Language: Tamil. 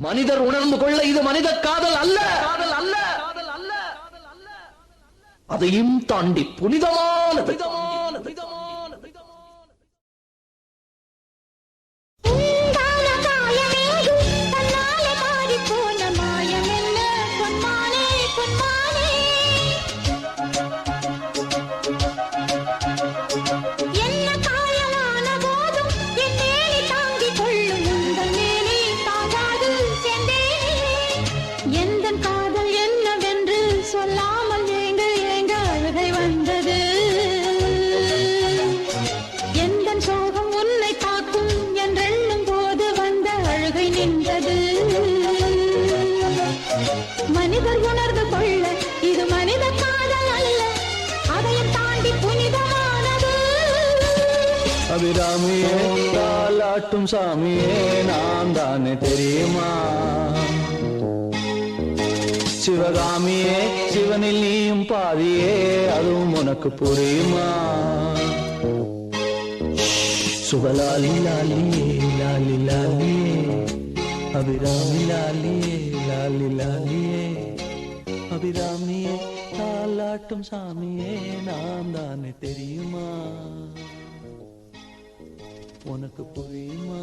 மனிதர் உணர்ந்து கொள்ள இது மனித காதல் அல்ல, அதையும் தாண்டி புனிதமானது. மனிதர் உணர்ந்து கொள்ள இது மனித காதல் அல்ல, அதையும் தாண்டி புனிதமானது. அபிராமியே தாலாட்டும் சாமியே நான் தானே தெரியுமா? சிவகாமியே சிவனில் நீயும் பாதியே அதுவும் உனக்கு புரியுமா? சுபலாலி லாலியே லாலி லாலியே அபிராமி லாலியே லாலி லாலியே அபிராமியே தாலாட்டும் சாமியே நாம் தானே தெரியுமா? உனக்கு புரியுமா?